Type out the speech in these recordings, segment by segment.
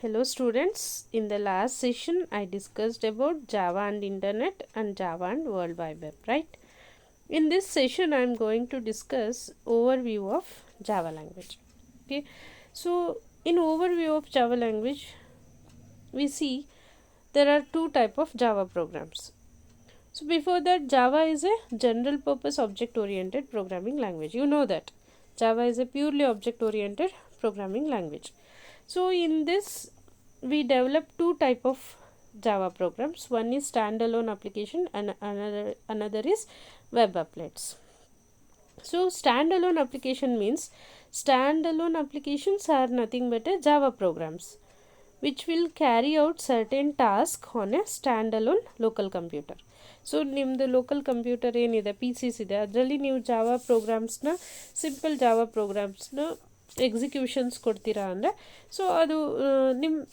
Hello students, in the last session I discussed about Java and Internet and Java and World Wide Web, right? In this session I am going to discuss overview of Java language. Okay, so in overview of Java language we see there are two type of Java programs. So before that, Java is a general purpose object oriented programming language. You know that Java is a purely object oriented programming language. So in this we develop two type of Java programs. One is standalone application and another is web applets. So standalone application means standalone applications are nothing but a Java programs which will carry out certain task on a standalone local computer. So ನಿಮ್ಮದು local computer ಏನಿದೆ P ಸಿಸ್ ಇದೆ ಅದರಲ್ಲಿ ನೀವು Java ಪ್ರೋಗ್ರಾಮ್ಸ್ನ simple Java ಪ್ರೋಗ್ರಾಮ್ಸ್ನ executions ಕೊಡ್ತೀರಾ ಅಂದರೆ so ಅದು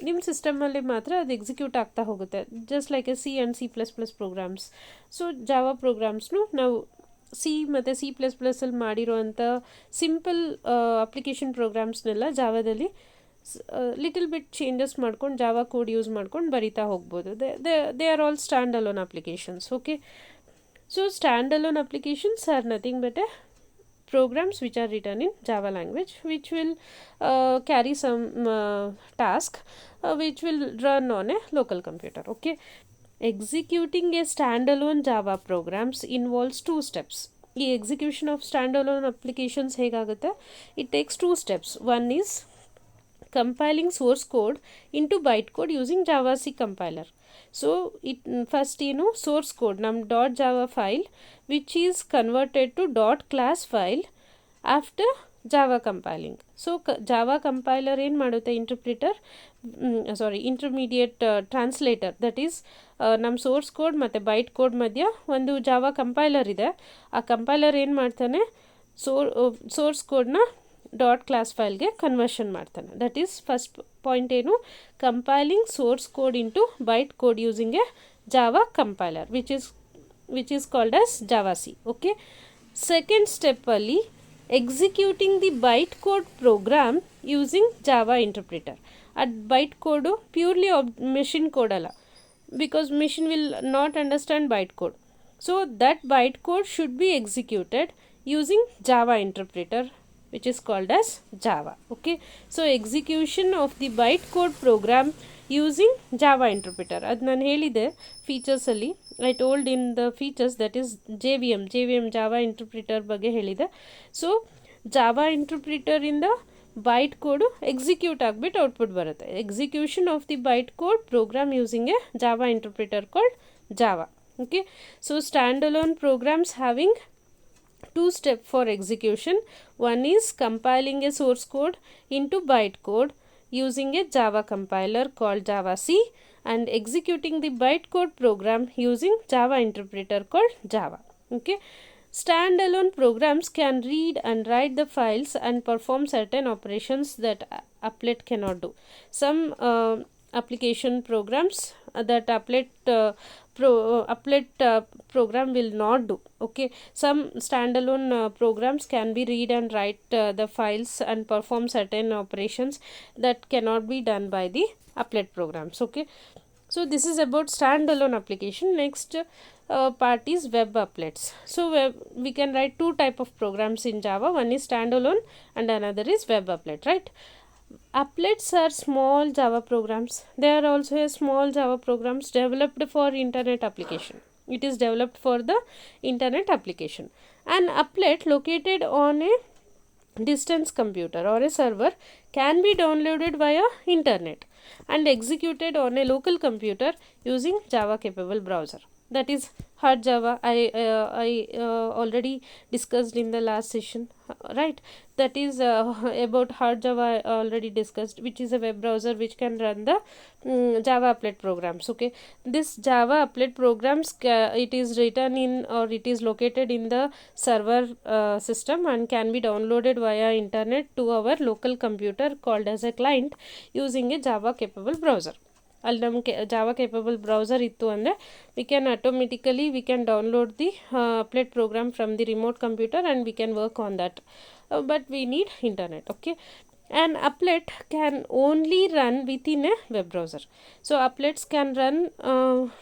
ನಿಮ್ಮ ಸಿಸ್ಟಮಲ್ಲಿ ಮಾತ್ರ ಅದು ಎಕ್ಸಿಕ್ಯೂಟ್ ಆಗ್ತಾ ಹೋಗುತ್ತೆ just like a C and C++ programs. So Java ಪ್ರೋಗ್ರಾಮ್ಸ್ನು ನಾವು ಸಿ ಮತ್ತು C++ಅಲ್ಲಿ ಮಾಡಿರೋವಂಥ ಸಿಂಪಲ್ ಅಪ್ಲಿಕೇಶನ್ ಪ್ರೋಗ್ರಾಮ್ಸ್ನೆಲ್ಲ ಜಾವಾದಲ್ಲಿ ಲಿಟಲ್ ಬಿಟ್ ಚೇಂಜಸ್ ಮಾಡ್ಕೊಂಡು ಜಾವಾ ಕೋಡ್ ಯೂಸ್ ಮಾಡ್ಕೊಂಡು ಬರಿತಾ ಹೋಗ್ಬೋದು. They are all stand alone applications. Okay, so stand alone applications are nothing but a programs which are written in Java language which will carry some task which will run on a local computer. Okay, executing a standalone Java programs involves two steps. The execution of standalone applications ಹೇಗಾಗುತ್ತೆ, it takes two steps. One is compiling source code into bytecode using JavaC compiler. So it first source code num .java file which is converted to .class file after Java compiling. So Java compiler ಏನು ಮಾಡುತ್ತೆ, intermediate translator, that is ನಮ್ಮ source code ಮತ್ತು byte code ಮಧ್ಯ ಒಂದು Java compiler ಇದೆ. ಆ compiler ಏನು ಮಾಡ್ತಾನೆ, ಸೋರ್ಸ್ ಕೋಡ್ನ .class ಫೈಲ್ಗೆ ಕನ್ವರ್ಷನ್ ಮಾಡ್ತಾನೆ. ದಟ್ ಈಸ್ ಫಸ್ಟ್ ಪಾಯಿಂಟ್ ಏನು, compiling source code into byte code using a Java compiler which is called as javac. Okay, second ಸ್ಟೆಪ್ಪಲ್ಲಿ executing the byte code program using Java interpreter. ಅದು byte code purely machine code ಅಲ್ಲ, because machine will not understand byte code. So that byte code should be executed using Java interpreter which is called as Java. Okay, so execution of the bytecode program using Java interpreter. ಅದು ನಾನು ಹೇಳಿದೆ ಫೀಚರ್ಸಲ್ಲಿ, I told in the features that is JVM Java interpreter ಬಗ್ಗೆ ಹೇಳಿದೆ. ಸೊ Java ಇಂಟರ್ಪ್ರಿಟರಿಂದ byte code execute ಆಗಿಬಿಟ್ಟು output ಬರುತ್ತೆ. Execution of the byte code program using a Java interpreter called Java. Okay, so standalone programs having two steps for execution. One is compiling a source code into bytecode using a Java compiler called JavaC and executing the bytecode program using Java interpreter called Java. Okay, standalone programs can read and write the files and perform certain operations that applet cannot do. Some application programs that applet program will not do. Okay, some standalone programs can be read and write the files and perform certain operations that cannot be done by the applet programs. Okay, so this is about standalone application. Next part is web applets. So we can write two type of programs in Java. One is standalone and another is web applet, right? Applets are small Java programs. They are also a small Java programs developed for internet application. It is developed for the internet application. An applet located on a distance computer or a server can be downloaded via internet and executed on a local computer using Java capable browser. That is hard Java. I already discussed in the last session, right? That is about hard Java I already discussed, which is a web browser which can run the Java applet programs. Okay, this Java applet programs it is written in or it is located in the server system and can be downloaded via internet to our local computer called as a client using a Java capable browser. ಅಲ್ಲಿ ನಮಗೆ Java capable browser ಇತ್ತು ಅಂದರೆ we can download the applet program from the remote computer and we can work on that, but we need internet. Okay, and applet can only run within a web browser. So applets can run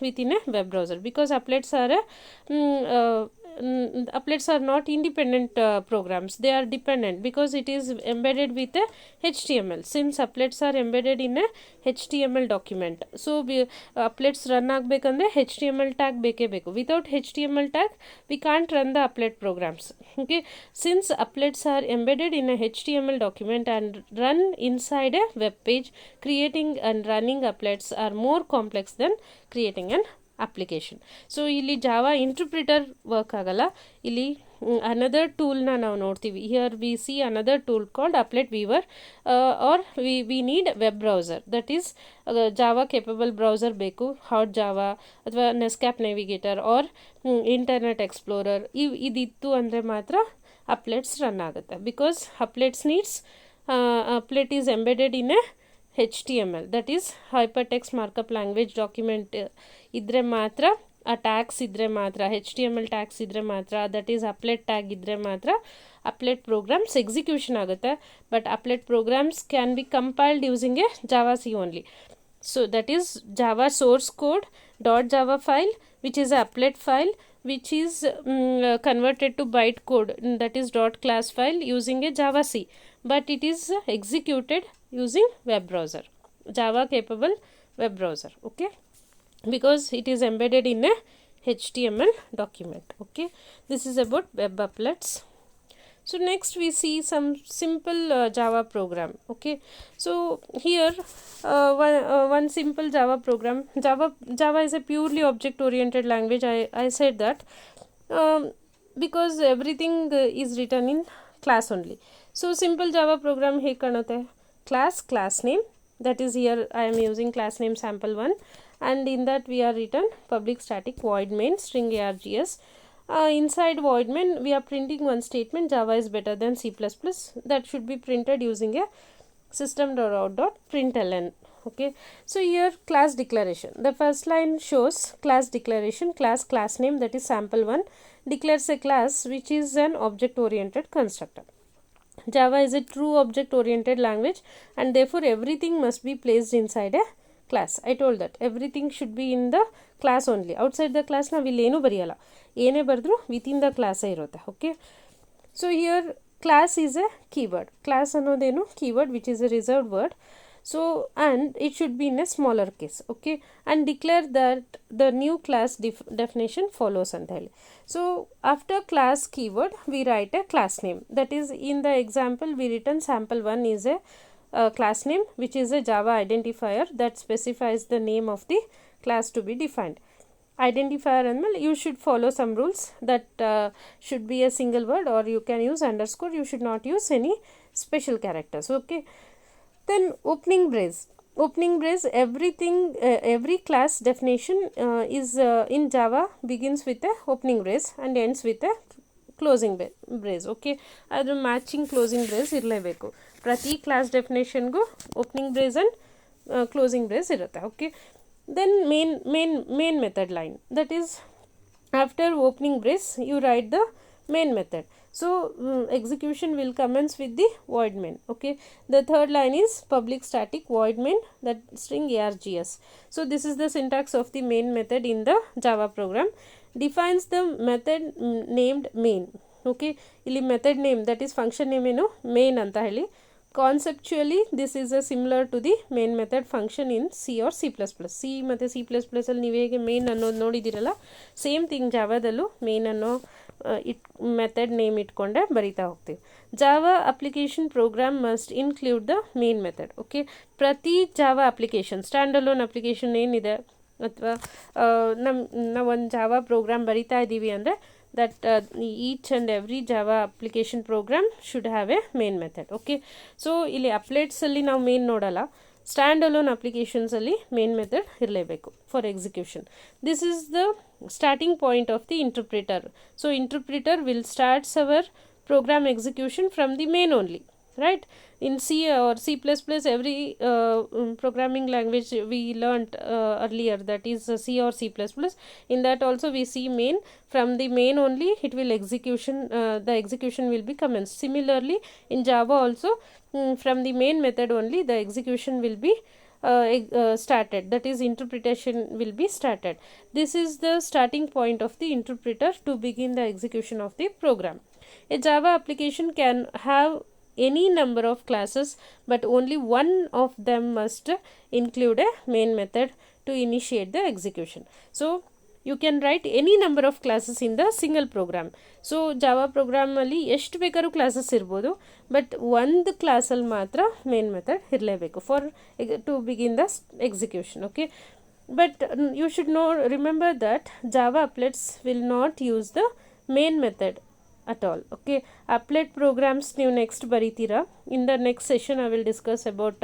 within a web browser, because applets are applets are not independent programs, they are dependent, because it is embedded with a HTML. Since applets are embedded in a HTML document, so applets run ಆಗಬೇಕಂದ್ರೆ HTML tag ಬೇಕೇ ಬೇಕು. Without HTML tag we can't run the applet programs. Okay, since applets are embedded in a HTML document and run inside a web page, creating and running applets are more complex than creating an application. So ಇಲ್ಲಿ Java interpreter work ಆಗಲ್ಲ, ಇಲ್ಲಿ another tool na ನಾವು ನೋಡ್ತೀವಿ. Here we see another tool called applet weaver, or we need web browser, that is java capable browser ಬೇಕು. hot java ಅಥವಾ nescape navigator or internet explorer ಇದಿತ್ತು ಅಂದರೆ ಮಾತ್ರ applets run ಆಗುತ್ತೆ, because applets needs applet is embedded in a HTML, that is hypertext markup language document ಇದ್ರೆ ಮಾತ್ರ, ಆ tags ಇದ್ದರೆ ಮಾತ್ರ, HTML ಟ್ಯಾಗ್ಸ್ ಇದ್ದರೆ ಮಾತ್ರ, ದಟ್ ಈಸ್ ಅಪ್ಲೆಟ್ ಟ್ಯಾಗ್ ಇದ್ದರೆ ಮಾತ್ರ ಅಪ್ಲೆಟ್ ಪ್ರೋಗ್ರಾಮ್ಸ್ ಎಕ್ಸಿಕ್ಯೂಷನ್ ಆಗುತ್ತೆ. But applet programs can be compiled using a Java C only. So that is Java source code .java file, which is a applet file, which is converted to bytecode, that is .class file using a java c, but it is executed using web browser, java capable web browser. Okay, because it is embedded in a HTML document. Okay, this is about web applets. So next we see some simple java program. Okay, so here one simple java program. Java is a purely object oriented language. I said that because everything is written in class only. So simple java program he kanutte, class name, that is here I am using class name sample1, and in that we are written public static void main string args. Inside void main we are printing one statement, java is better than C++, that should be printed using a system.out.println. Okay, so here class declaration, the first line shows class declaration, class name, that is sample1 declares a class which is an object oriented constructor. Java is a true object oriented language, and therefore everything must be placed inside a class. I told that everything should be in the class only. Outside the class ನಾವು ಇಲ್ಲೇನೂ ಬರೆಯಲ್ಲ, ಏನೇ ಬರೆದ್ರು within the ಕ್ಲಾಸೇ ಇರುತ್ತೆ. Okay, so here class is a keyword. Class ಅನ್ನೋದೇನು keyword which is a reserved word. So and it should be in a smaller case. Okay, and declare that the new class definition follows ಅಂತ ಹೇಳಿ. So after class keyword we write a class name, that is in the example we written sample1 is a class name which is a Java identifier that specifies the name of the class to be defined. Identifier and you should follow some rules, that should be a single word, or you can use underscore, you should not use any special characters. Okay, then opening brace, everything every class definition is in Java begins with a opening brace and ends with a closing brace. Okay, ಅದು matching closing brace ಇರಲೇಬೇಕು. ಪ್ರತಿ class ಡೆಫಿನೇಷನ್ಗೂ opening brace and closing brace ಇರುತ್ತೆ. Okay, then main method line, that is after opening brace you write the main method. So execution will commence with the void main. Okay, the third line is public static void main, that string args. So this is the syntax of the main method in the Java program. Defines the method named main. Okay, ಇಲ್ಲಿ method name, that is function name ಏನು main ಅಂತ ಹೇಳಿ. Conceptually this is a similar to the main method function in C or C++. C ಮತ್ತು C++ ಅಲ್ಲಿ ನೀವು ಹೇಗೆ main ಅನ್ನೋದು ನೋಡಿದಿರಲ್ಲ, ಸೇಮ್ ಥಿಂಗ್ ಜಾವಾದಲ್ಲೂ main ಅನ್ನೋ ಮೆಥಡ್ ನೇಮ್ ಇಟ್ಕೊಂಡೆ ಬರಿತಾ ಹೋಗ್ತೀವಿ. Java application program must include the main method. Okay, ಪ್ರತಿ Java application stand alone application ಏನಿದೆ, ಅಥವಾ ನಾವು ಒಂದು ಜಾವಾ ಪ್ರೋಗ್ರಾಮ್ ಬರಿತಾ ಇದ್ದೀವಿ ಅಂದರೆ that each and every Java application program should have a main method. Okay, so ಇಲ್ಲಿ ಅಪ್ಲೇಟ್ಸ್ ಅಲ್ಲಿ ನಾವು ಮೇನ್ ನೋಡಲ್ಲ, ಸ್ಟ್ಯಾಂಡ್ ಅಲೋನ್ ಅಪ್ಲಿಕೇಶನ್ಸ್ ಅಲ್ಲಿ ಮೇನ್ ಮೆಥಡ್ ಇರಲೇಬೇಕು for execution. This is the starting point of the interpreter. So interpreter will starts our program execution from the main only. right? In C or C++, every programming language we learnt earlier, that is C or C++, in that also we see main. From the main only it will the execution will be commenced. Similarly in Java also, from the main method only the execution will be started, that is interpretation will be started. This is the starting point of the interpreter to begin the execution of the program. A Java application can have any number of classes, but only one of them must include a main method to initiate the execution. So you can write any number of classes in the single program. So Java program ಅಲ್ಲಿ ಎಷ್ಟು ಬೇಕಾದ್ರೂ classes ಇರ್ಬೋದು, but ಒಂದು ಕ್ಲಾಸಲ್ಲಿ ಮಾತ್ರ main method ಇರಲೇಬೇಕು for to begin the execution. Okay, but you should remember that Java applets will not use the main method at all. Okay, applet programs ನೀವು next ಬರೀತೀರಾ. In the next session I will discuss about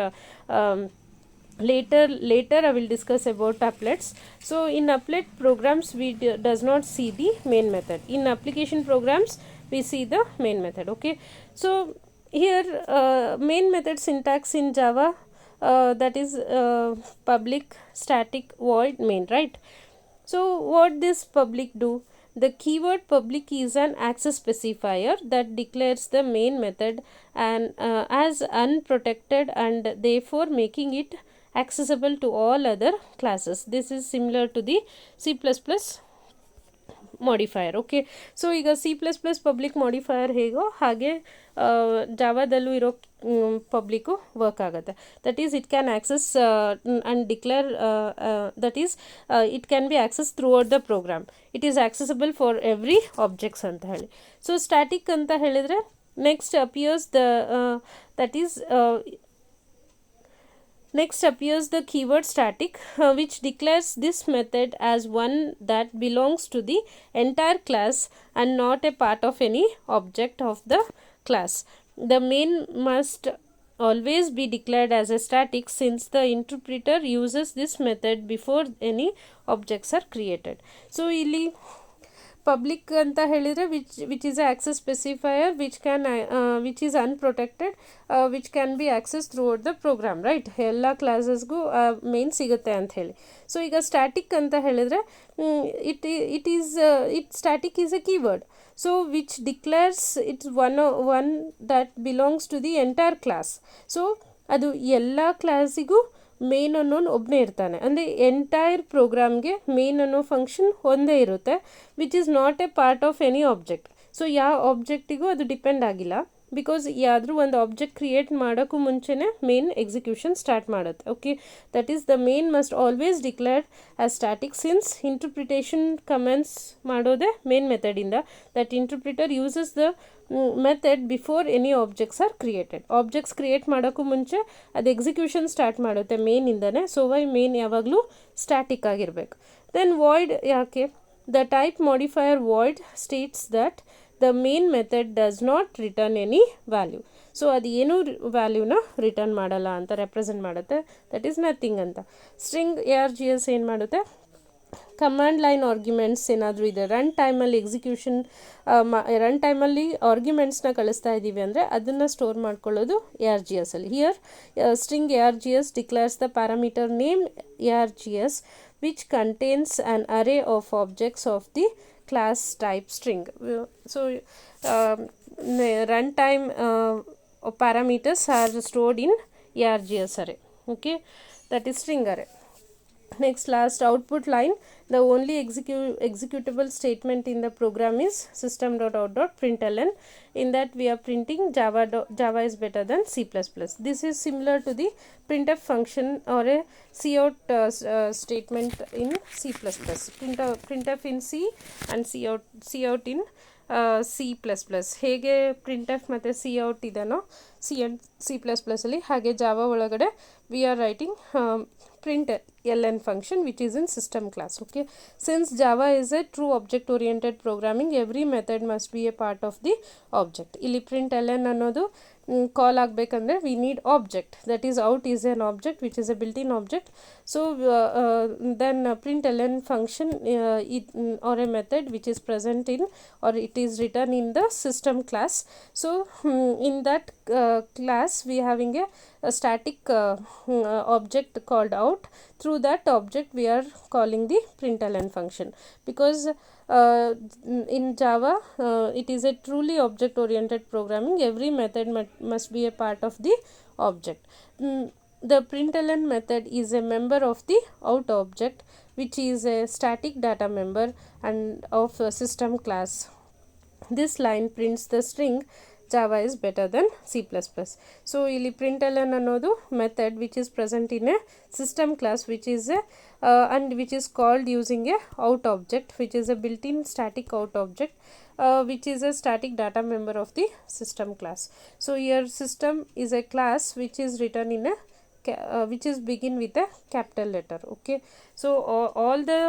later I will discuss about applets. So in applet programs we does not see the main method. In application programs we see the main method. Okay, so here main method syntax in Java, that is public, static, void, main, right? So what this public do? The keyword public is an access specifier that declares the main method and as unprotected, and therefore making it accessible to all other classes. This is similar to the C++ modifier. Okay, so ಈಗ C++ public modifier ಹೇಗೋ ಹಾಗೆ ಜಾವಾದಲ್ಲೂ ಇರೋ public work ಆಗುತ್ತೆ. That is it can access and declare, that is it can be access throughout the program. It is accessible for every objects ಅಂತ ಹೇಳಿ. So static ಅಂತ ಹೇಳಿದರೆ next appears the that is next appears the keyword static, which declares this method as one that belongs to the entire class and not a part of any object of the class. The main must always be declared as a static since the interpreter uses this method before any objects are created. So ಇಲ್ಲಿ public ಅಂತ ಹೇಳಿದರೆ which is a access specifier which is unprotected, which can be access throughout the program, right? ಎಲ್ಲ ಕ್ಲಾಸಸ್ಗೂ main ಸಿಗುತ್ತೆ ಅಂತ ಹೇಳಿ. So ಈಗ static ಅಂತ ಹೇಳಿದರೆ static is a keyword, so which declares its one that belongs to the entire class. So ಅದು ಎಲ್ಲ ಕ್ಲಾಸಿಗೂ ಮೇನ್ ಅನ್ನೋನು ಒಬ್ಬನೇ ಇರ್ತಾನೆ, ಅಂದರೆ ಎಂಟೈರ್ ಪ್ರೋಗ್ರಾಮ್ಗೆ ಮೇನ್ ಅನ್ನೋ ಫಂಕ್ಷನ್ ಒಂದೇ ಇರುತ್ತೆ, which is not a part of any object. So ಯಾವ ಆಬ್ಜೆಕ್ಟಿಗೂ ಅದು ಡಿಪೆಂಡ್ ಆಗಿಲ್ಲ, ಬಿಕಾಸ್ ಯಾವ್ದಾದ್ರು ಒಂದು ಆಬ್ಜೆಕ್ಟ್ ಕ್ರಿಯೇಟ್ ಮಾಡೋಕ್ಕೂ ಮುಂಚೆನೇ ಮೇನ್ ಎಕ್ಸಿಕ್ಯೂಷನ್ ಸ್ಟಾರ್ಟ್ ಮಾಡುತ್ತೆ. Okay, that is the main must always declared as static since interpretation commence ಮಾಡೋದೇ ಮೇನ್ ಮೆಥಡಿಂದ. That interpreter uses the method before any objects are created. Objects create ಮಾಡೋಕ್ಕೂ ಮುಂಚೆ ಅದು execution start ಮಾಡುತ್ತೆ ಮೇನಿಂದನೇ. So why main ಯಾವಾಗಲೂ static ಆಗಿರಬೇಕು. Then void ಯಾಕೆ? The type modifier void states that the main method does not return any value. So ಅದು ಏನೂ ವ್ಯಾಲ್ಯೂನ ರಿಟರ್ನ್ ಮಾಡಲ್ಲ ಅಂತ ರೆಪ್ರೆಸೆಂಟ್ ಮಾಡುತ್ತೆ. ದಟ್ ಈಸ್ ನಥಿಂಗ್ ಅಂತ. ಸ್ಟ್ರಿಂಗ್ ARGS ಏನು ಮಾಡುತ್ತೆ? ಕಮಾಂಡ್ ಲೈನ್ ಆರ್ಗ್ಯುಮೆಂಟ್ಸ್ ಏನಾದರೂ ಇದೆ, ರನ್ ಟೈಮಲ್ಲಿ ಎಕ್ಸಿಕ್ಯೂಷನ್ ರನ್ ಟೈಮಲ್ಲಿ ಆರ್ಗ್ಯುಮೆಂಟ್ಸ್ನ ಕಳಿಸ್ತಾ ಇದ್ದೀವಿ ಅಂದರೆ ಅದನ್ನು ಸ್ಟೋರ್ ಮಾಡ್ಕೊಳ್ಳೋದು ARGS ಅಲ್ಲಿ. Here string ARGS declares the parameter name ARGS which contains an array of objects of the class type string. So runtime parameters are stored in ARGS array. Okay, that is string array. Next, last output line. The only executable statement in the program is system.out.println. In that we are printing Java is better than C++. This is similar to the printf function or a cout statement in C++. Printf in C and cout in C++. ಹೇಗೆ printf ಮತ್ತು cout ಇದೆನೋ C and C++ ಅಲ್ಲಿ, ಹಾಗೆ Java ಒಳಗಡೆ we are writing println function which is in system class. Okay, since Java is a true object oriented programming, every method must be a part of the object. ಇಲ್ಲಿ println ಅನ್ನೋದು ಕಾಲ್ ಆಗಬೇಕಂದ್ರೆ we need object, that is out is an object which is a built-in object. So then println function or a method which is present in or it is written in the system class. So in that class we having a static object called out. Through that object we are calling the println function, because in Java it is a truly object oriented programming. Every method must be a part of the object. The println method is a member of the out object, which is a static data member and of a system class. This line prints the string Java is better than C++. So ಇಲ್ಲಿ println ಅನ್ನೋದು method which is present in a system class, which is a and which is called using a out object, which is a built-in static out object, which is a static data member of the system class. So here system is a class which is written in a which is begin with a capital letter. Okay, so all the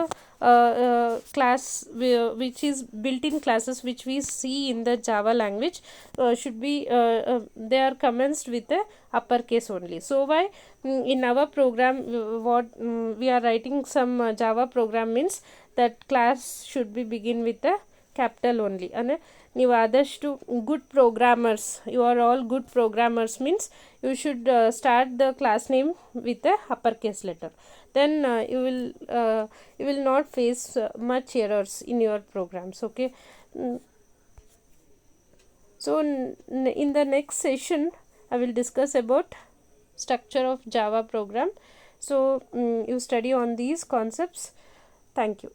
class which is built-in classes which we see in the Java language should be they are commenced with a uppercase only. So why in our program what we are writing some Java program means that class should be begin with a capital only. And ನೀವು ಆದಷ್ಟು good programmers, you are all good programmers means you should start the class name with a upper case letter. Then you will not face much errors in your programs. Okay, so in the next session I will discuss about structure of Java program. So you study on these concepts. Thank you.